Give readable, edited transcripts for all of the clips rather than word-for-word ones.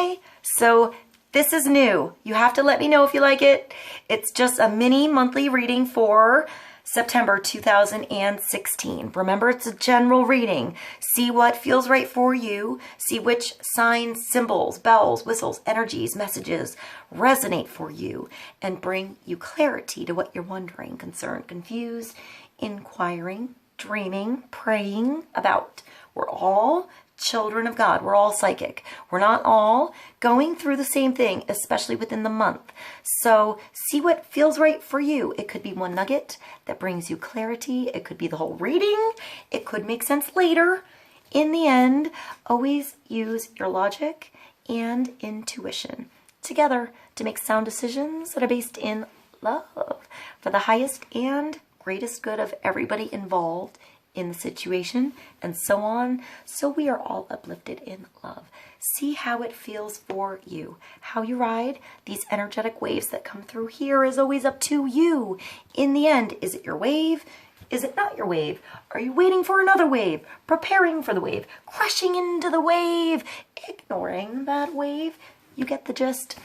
Hi. So this is new. You have to let me know if you like it. It's just a mini monthly reading for September 2016. Remember, it's a general reading. See what feels right for you. See which signs, symbols, bells, whistles, energies, messages resonate for you and bring you clarity to what you're wondering, concerned, confused, inquiring, dreaming, praying about. We're all children of God. We're all psychic. We're not all going through the same thing, especially within the month. So see what feels right for you. It could be one nugget that brings you clarity. It could be the whole reading. It could make sense later. In the end, always use your logic and intuition together to make sound decisions that are based in love for the highest and greatest good of everybody involved in the situation, and so on, so we are all uplifted in love. See how it feels for you. How you ride these energetic waves that come through here is always up to you. In the end, is it your wave? Is it not your wave? Are you waiting for another wave? Preparing for the wave? Crashing into the wave? Ignoring that wave? You get the gist.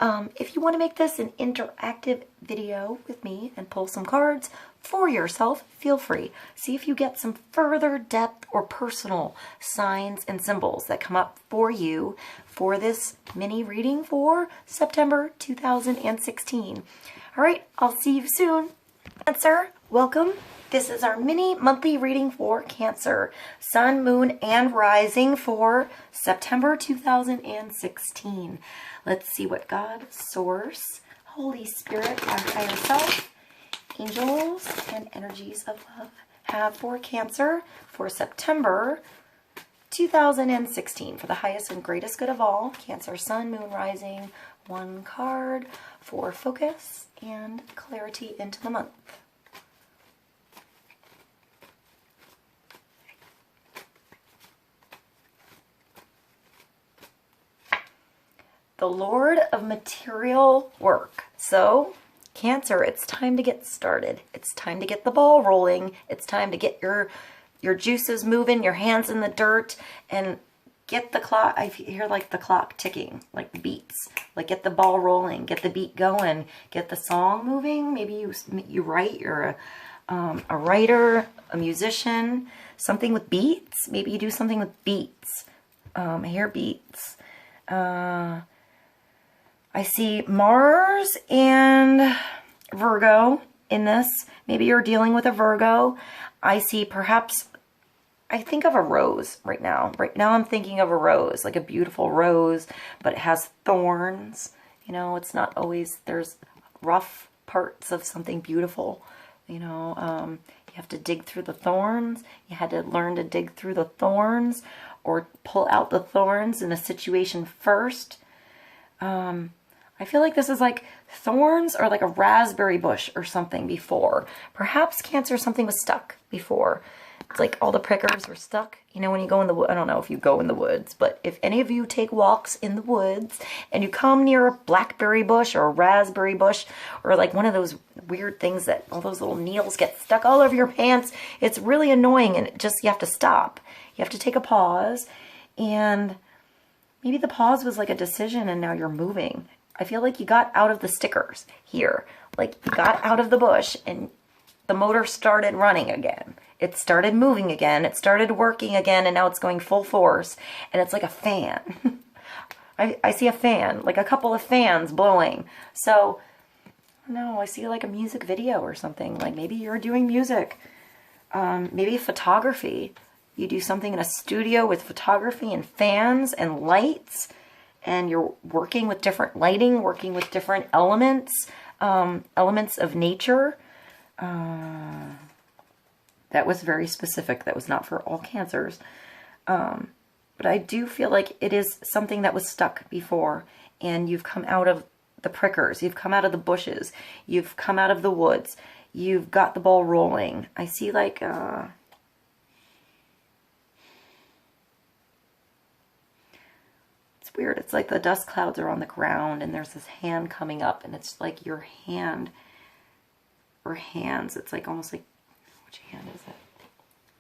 If you want to make this an interactive video with me and pull some cards for yourself, feel free. See if you get some further depth or personal signs and symbols that come up for you for this mini reading for September 2016. All right, I'll see you soon. Cancer, welcome. This is our mini monthly reading for Cancer, Sun, Moon, and Rising for September 2016. Let's see what God, Source, Holy Spirit, our higher self, angels, and energies of love have for Cancer for September 2016 for the highest and greatest good of all. Cancer, Sun, Moon, Rising, one card for focus and clarity into the month. The Lord of Material Work. So, Cancer, it's time to get started. It's time to get the ball rolling. It's time to get your juices moving, your hands in the dirt, and get the clock. I hear like the clock ticking, like the beats. Like get the ball rolling, get the beat going, get the song moving. Maybe you write. You're a writer, a musician, something with beats. Maybe you do something with beats. I hear beats. I see Mars and Virgo in this. Maybe you're dealing with a Virgo. I see perhaps, I think of a rose right now. Right now I'm thinking of a rose, like a beautiful rose, but it has thorns. You know, it's not always, there's rough parts of something beautiful. You know, you have to dig through the thorns. You had to learn to dig through the thorns or pull out the thorns in a situation first. I feel like this is like thorns or like a raspberry bush or something before. Perhaps Cancer, something was stuck before. It's like all the prickers were stuck. You know, when you go in the woods, I don't know if you go in the woods, but if any of you take walks in the woods and you come near a blackberry bush or a raspberry bush or like one of those weird things that all those little needles get stuck all over your pants, it's really annoying and you have to stop. You have to take a pause, and maybe the pause was like a decision and now you're moving. I feel like you got out of the stickers here. Like you got out of the bush and the motor started running again. It started moving again. It started working again, and now it's going full force. And it's like a fan. I see a fan, like a couple of fans blowing. So, no, I see like a music video or something. Like maybe you're doing music. Maybe photography. You do something in a studio with photography and fans and lights. And you're working with different lighting, working with different elements, elements of nature. That was very specific. That was not for all Cancers. But I do feel like it is something that was stuck before, and you've come out of the prickers. You've come out of the bushes. You've come out of the woods. You've got the ball rolling. I see like... weird. It's like the dust clouds are on the ground and there's this hand coming up, and it's like your hand or hands. It's like almost like, which hand is it?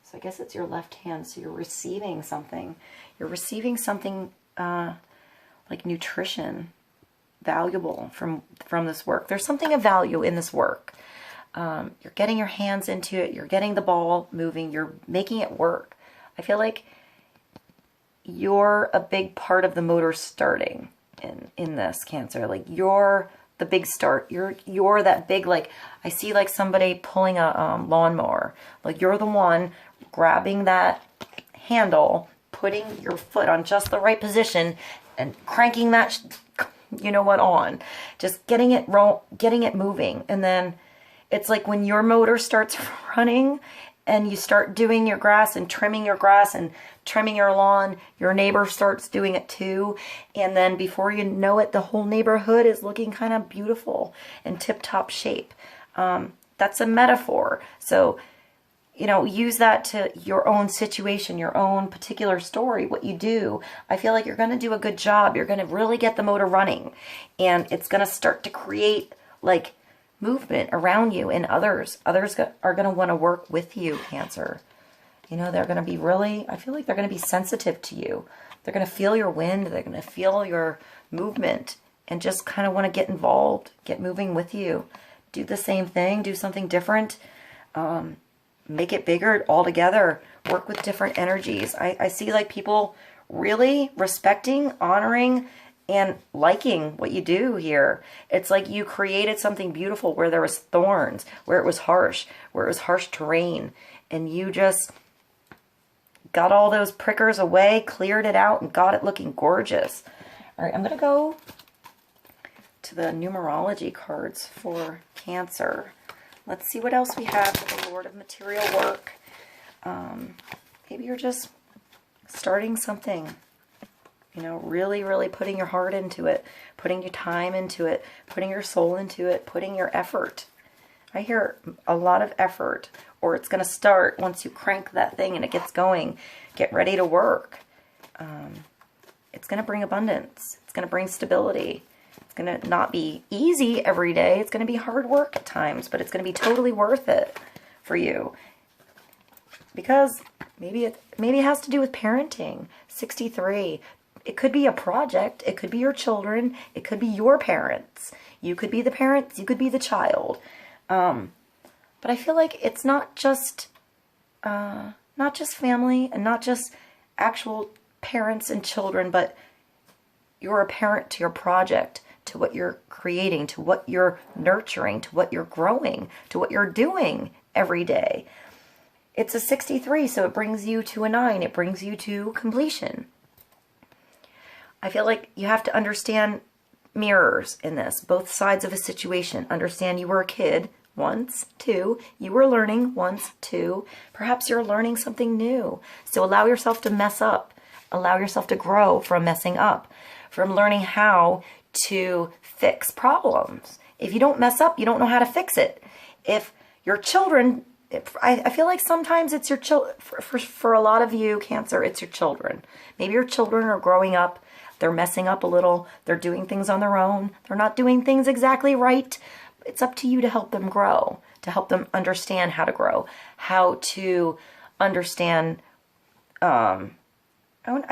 So I guess it's your left hand. So you're receiving something. You're receiving something like nutrition, valuable from this work. There's something of value in this work. You're getting your hands into it. You're getting the ball moving. You're making it work. I feel like you're a big part of the motor starting in this, Cancer. Like, you're the big start. You're that big, like, I see like somebody pulling a lawnmower. Like, you're the one grabbing that handle, putting your foot on just the right position and cranking that you know what on. Just getting it moving. And then it's like when your motor starts running and you start doing your grass and trimming your lawn, your neighbor starts doing it too. And then before you know it, the whole neighborhood is looking kind of beautiful and tip-top shape. That's a metaphor. So, you know, use that to your own situation, your own particular story, what you do. I feel like you're going to do a good job. You're going to really get the motor running. And it's going to start to create, like, movement around you and others. Others are going to want to work with you, Cancer. You know, they're going to be really, I feel like they're going to be sensitive to you. They're going to feel your wind. They're going to feel your movement and just kind of want to get involved, get moving with you. Do the same thing, do something different. Make it bigger altogether. Work with different energies. I see like people really respecting, honoring, and liking what you do here. It's like you created something beautiful where there was thorns, where it was harsh terrain, and you just got all those prickers away, cleared it out, and got it looking gorgeous. All right, I'm going to go to the numerology cards for Cancer. Let's see what else we have for the Lord of Material Work. Maybe you're just starting something. You know, really, really putting your heart into it, putting your time into it, putting your soul into it, putting your effort. I hear a lot of effort, or it's going to start once you crank that thing and it gets going. Get ready to work. It's going to bring abundance. It's going to bring stability. It's going to not be easy every day. It's going to be hard work at times, but it's going to be totally worth it for you. Because maybe it has to do with parenting. 63. It could be a project. It could be your children. It could be your parents. You could be the parents. You could be the child. But I feel like it's not just family and not just actual parents and children, but you're a parent to your project, to what you're creating, to what you're nurturing, to what you're growing, to what you're doing every day. It's a 63, so it brings you to a 9. It brings you to completion. I feel like you have to understand mirrors in this, both sides of a situation. Understand you were a kid once, 2. You were learning once, 2. Perhaps you're learning something new. So allow yourself to mess up. Allow yourself to grow from messing up, from learning how to fix problems. If you don't mess up, you don't know how to fix it. If your children, I feel like sometimes it's your children, for a lot of you, Cancer, it's your children. Maybe your children are growing up. They're messing up a little. They're doing things on their own. They're not doing things exactly right. It's up to you to help them grow, to help them understand how to grow, how to understand. I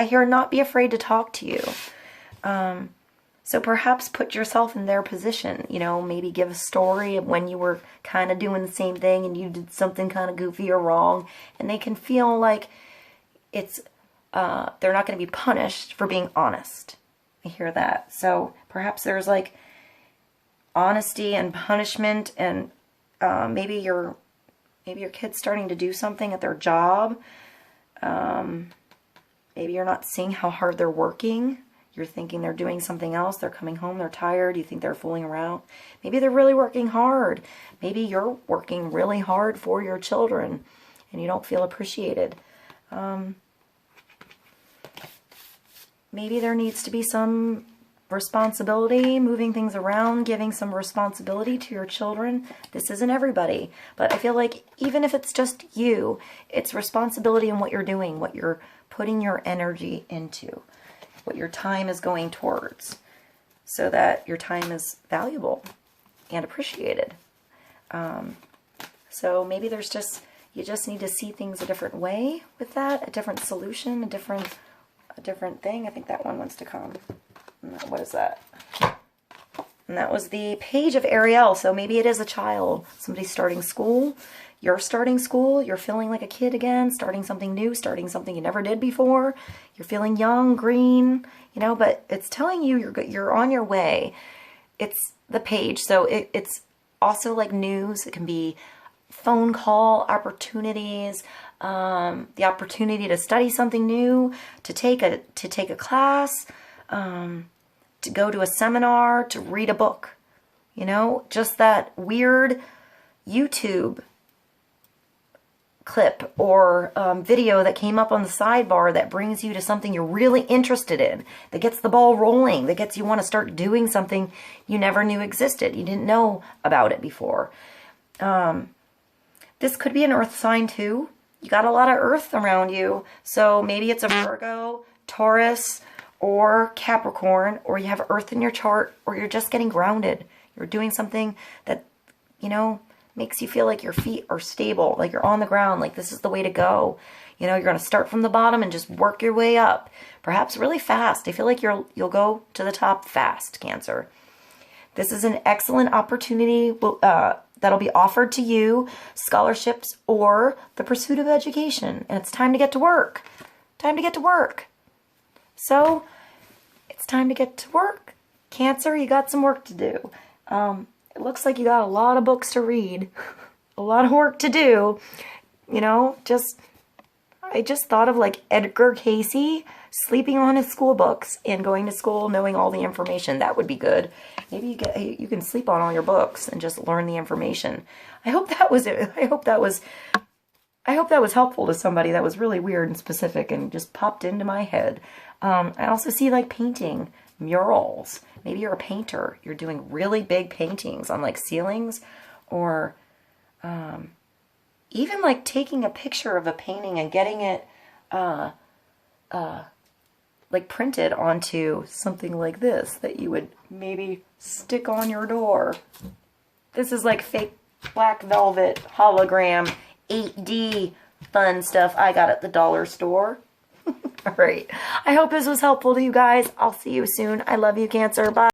hear not be afraid to talk to you. So perhaps put yourself in their position. You know, maybe give a story of when you were kind of doing the same thing and you did something kind of goofy or wrong, and they can feel like it's they're not going to be punished for being honest. I hear that. So perhaps there's like honesty and punishment, and maybe your kid's starting to do something at their job. Maybe you're not seeing how hard they're working. You're thinking they're doing something else. They're coming home, they're tired. You think they're fooling around. Maybe they're really working hard. Maybe you're working really hard for your children and you don't feel appreciated. Maybe there needs to be some responsibility, moving things around, giving some responsibility to your children. This isn't everybody, but I feel like even if it's just you, it's responsibility in what you're doing, what you're putting your energy into, what your time is going towards, so that your time is valuable and appreciated. So maybe you just need to see things a different way with that, a different solution, a different thing. I think that one wants to come. What is that? And that was the page of Ariel. So maybe it is a child. Somebody's starting school. You're starting school. You're feeling like a kid again, starting something new, starting something you never did before. You're feeling young, green, you know, but it's telling you you're on your way. It's the page. So it's also like news. It can be phone call opportunities, the opportunity to study something new, to take a class, to go to a seminar, to read a book. You know, just that weird YouTube clip or video that came up on the sidebar that brings you to something you're really interested in, that gets the ball rolling, that gets you want to start doing something you never knew existed. You didn't know about it before. This could be an earth sign too. You got a lot of earth around you. So maybe it's a Virgo, Taurus, or Capricorn, or you have earth in your chart, or you're just getting grounded. You're doing something that, you know, makes you feel like your feet are stable, like you're on the ground, like this is the way to go. You know, you're going to start from the bottom and just work your way up, perhaps really fast. I feel like you'll go to the top fast, Cancer. This is an excellent opportunity that'll be offered to you, scholarships or the pursuit of education. And it's time to get to work. Time to get to work. So it's time to get to work. Cancer, you got some work to do. It looks like you got a lot of books to read, a lot of work to do. You know, I just thought of like Edgar Casey sleeping on his school books and going to school knowing all the information. That would be good. Maybe you can sleep on all your books and just learn the information. I hope that was it. I hope that was helpful to somebody. That was really weird and specific and just popped into my head. I also see like painting, murals. Maybe you're a painter. You're doing really big paintings on like ceilings, or even like taking a picture of a painting and getting it like printed onto something like this that you would maybe stick on your door. This is like fake black velvet hologram 8D fun stuff I got at the dollar store. All right. I hope this was helpful to you guys. I'll see you soon. I love you, Cancer. Bye.